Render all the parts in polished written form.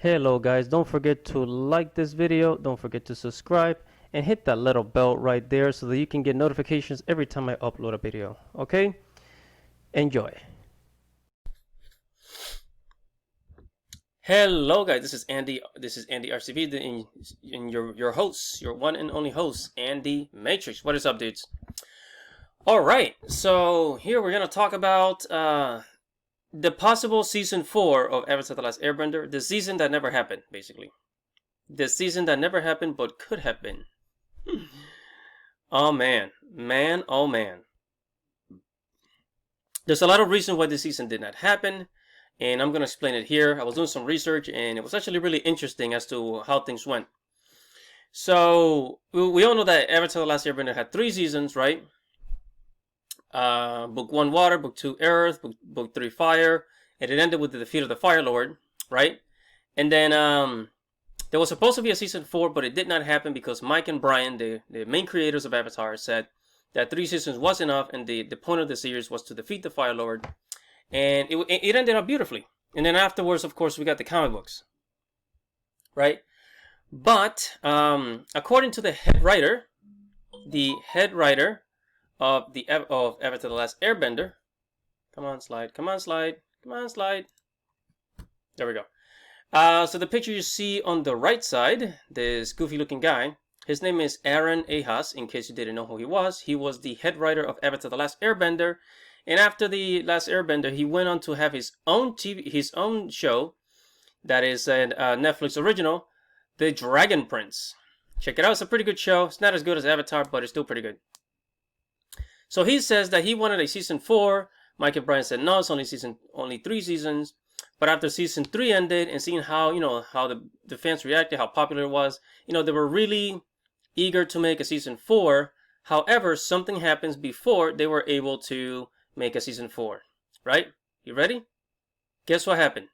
Hello guys, don't forget to like this video, don't forget to subscribe, and hit that little bell right there so that you can get notifications every time I upload a video. Okay? Enjoy. Hello guys, this is andyartstv, and your host, your one and only host, Andy Matrix. What is up, dudes? Alright, so here we're gonna talk about the possible season 4 of Avatar: The Last Airbender, the season that never happened, basically. The season that never happened but could have been. Oh man. Oh man. There's a lot of reasons why this season did not happen, and I'm going to explain it here. I was doing some research, and it was actually really interesting as to how things went. So, we all know that Avatar: The Last Airbender had 3 seasons, right? Book 1 Water, Book 2 Earth, Book 3 Fire, and it ended with the defeat of the Fire Lord, right? And then there was supposed to be a season 4, but it did not happen because Mike and Brian, the main creators of Avatar, said that 3 seasons was enough, and the point of the series was to defeat the Fire Lord, and it ended up beautifully. And then afterwards, of course, we got the comic books, right? But according to the head writer of Avatar: The Last Airbender. Come on, slide. There we go. So the picture you see on the right side, this goofy-looking guy, his name is Aaron Haas. In case you didn't know who he was the head writer of Avatar: The Last Airbender. And after The Last Airbender, he went on to have his own show that is a Netflix original, The Dragon Prince. Check it out. It's a pretty good show. It's not as good as Avatar, but it's still pretty good. So he says that he wanted a season 4. Mike and Brian said no, it's only 3 seasons. But after season 3 ended and seeing how the fans reacted, how popular it was, they were really eager to make a season 4. However, something happens before they were able to make a season 4. Right? You ready? Guess what happened?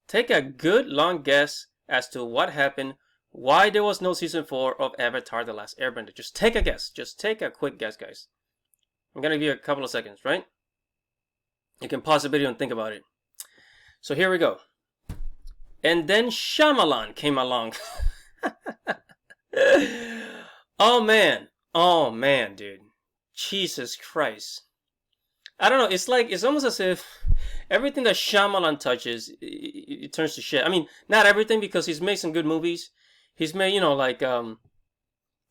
Take a good long guess as to what happened, why there was no season 4 of Avatar: The Last Airbender. Just take a guess. Just take a quick guess, guys. I'm going to give you a couple of seconds, right? You can pause the video and think about it. So here we go. And then Shyamalan came along. Oh man, dude. Jesus Christ. I don't know, it's almost as if everything that Shyamalan touches, it turns to shit. I mean, not everything, because he's made some good movies. He's made, the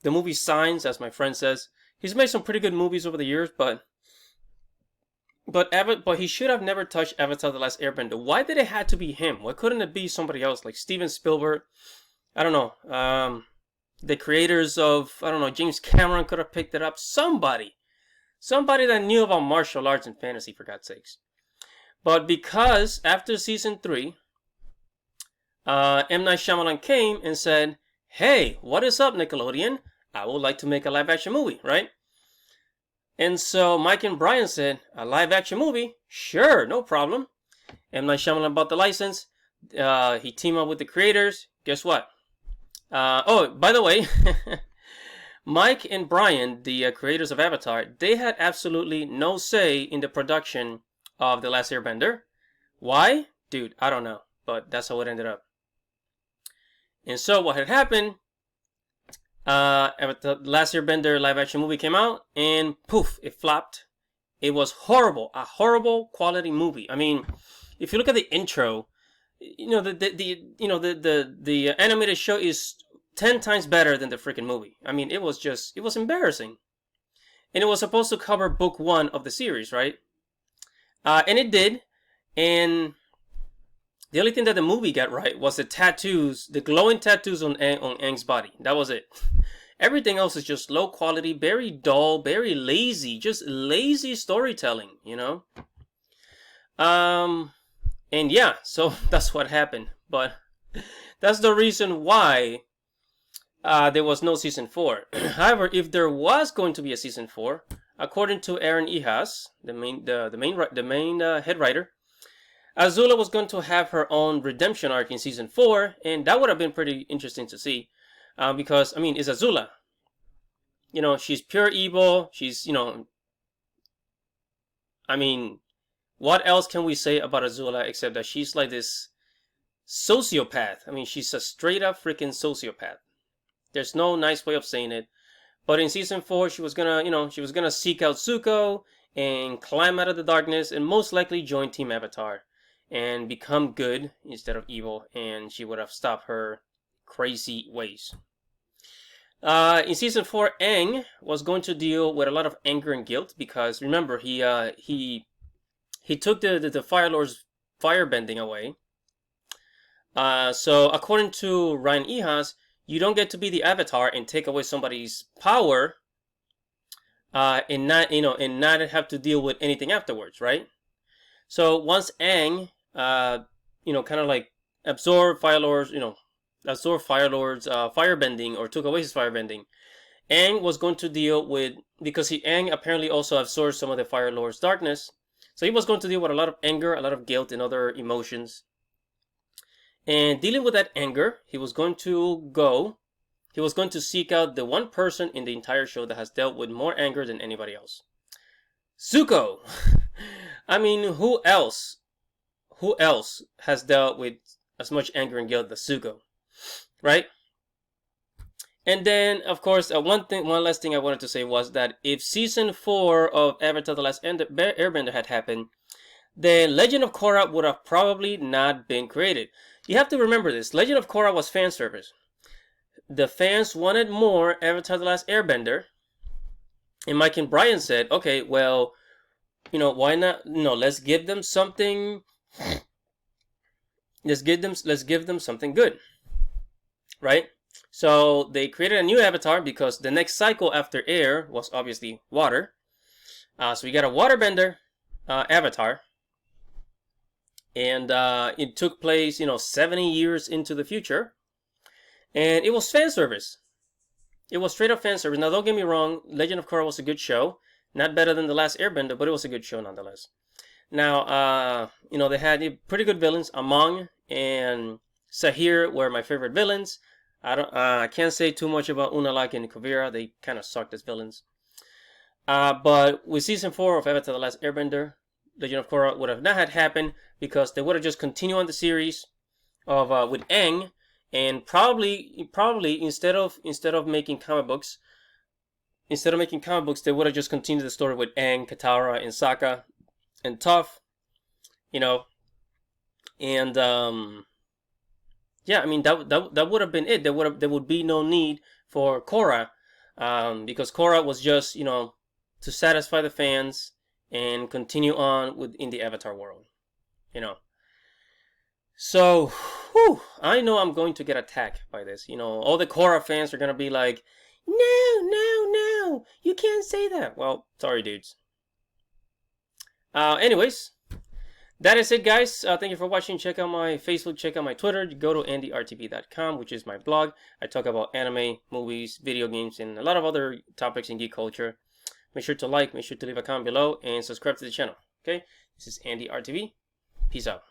movie Signs, as my friend says. He's made some pretty good movies over the years, but he should have never touched Avatar: The Last Airbender. Why did it have to be him? Why couldn't it be somebody else, like Steven Spielberg? I don't know. The creators of, I don't know, James Cameron could have picked it up. Somebody that knew about martial arts and fantasy, for God's sakes. But because after season 3, M. Night Shyamalan came and said, "Hey, what is up, Nickelodeon? I would like to make a live-action movie," right? And so Mike and Brian said, "A live-action movie? Sure, no problem." M. Night Shyamalan bought the license. He teamed up with the creators. Guess what? Oh, by the way, Mike and Brian, the creators of Avatar, they had absolutely no say in the production of The Last Airbender. Why? Dude, I don't know. But that's how it ended up. And so what had happened, The Last Airbender live action movie came out, and poof, it flopped. It was horrible, a horrible quality movie. I mean, if you look at the intro, the animated show is 10 times better than the freaking movie. I mean, it was embarrassing. And it was supposed to cover book 1 of the series, right? And it did. And the only thing that the movie got right was the tattoos, the glowing tattoos on Aang's body. That was it. Everything else is just low quality, very dull, very lazy, just lazy storytelling, And yeah, so that's what happened. But that's the reason why there was no season 4. However, if there was going to be a season 4, according to Aaron Haas, the main head writer, Azula was going to have her own redemption arc in season 4, and that would have been pretty interesting to see. Because, I mean, it's Azula. She's pure evil. She's, I mean, what else can we say about Azula except that she's like this sociopath. I mean, she's a straight up freaking sociopath. There's no nice way of saying it. But in season 4, she was gonna seek out Zuko and climb out of the darkness and most likely join Team Avatar and become good instead of evil, and she would have stopped her crazy ways. In season 4, Aang was going to deal with a lot of anger and guilt because remember he took the Fire Lord's firebending away. So according to Ryan Ehas, you don't get to be the Avatar and take away somebody's power, and not have to deal with anything afterwards, right? So once Aang, kind of like absorbed Fire Lord's firebending, or took away his firebending, Aang was going to deal with, because Aang apparently also absorbed some of the Fire Lord's darkness, so he was going to deal with a lot of anger, a lot of guilt, and other emotions. And dealing with that anger, he was going to seek out the one person in the entire show that has dealt with more anger than anybody else. Zuko! I mean, who else has dealt with as much anger and guilt as Zuko? Right? And then, of course, one last thing I wanted to say was that if season 4 of Avatar: The Last Airbender had happened, then Legend of Korra would have probably not been created. You have to remember this. Legend of Korra was fan service. The fans wanted more Avatar: The Last Airbender. And Mike and Brian said, okay, well, why not? Let's give them something. Let's give them something good. Right? So they created a new avatar because the next cycle after air was obviously water. So we got a waterbender avatar. And it took place, 70 years into the future. And it was fan service. It was straight up fan service. Now, don't get me wrong, Legend of Korra was a good show. Not better than The Last Airbender, but it was a good show nonetheless. Now, they had pretty good villains. Among and Sahir were my favorite villains. I can't say too much about Unalaq and Kuvira. They kind of sucked as villains. But with season 4 of Avatar: The Last Airbender, Legend of Korra would have not had happened because they would have just continued on the series of with Aang, and probably instead of making comic books, they would have just continued the story with Aang, Katara, and Sokka, and Toph, and yeah, I mean that would have been it. There would be no need for Korra, because Korra was just to satisfy the fans and continue on in the Avatar world, So, I know I'm going to get attacked by this. All the Korra fans are gonna be like, no, you can't say that. Well, sorry, dudes. Anyways, that is it, guys. Thank you for watching. Check out my Facebook, check out my Twitter. Go to andyartstv.com, which is my blog. I talk about anime, movies, video games, and a lot of other topics in geek culture. Make sure to like, make sure to leave a comment below, and subscribe to the channel. Okay? This is Andy RTV. Peace out.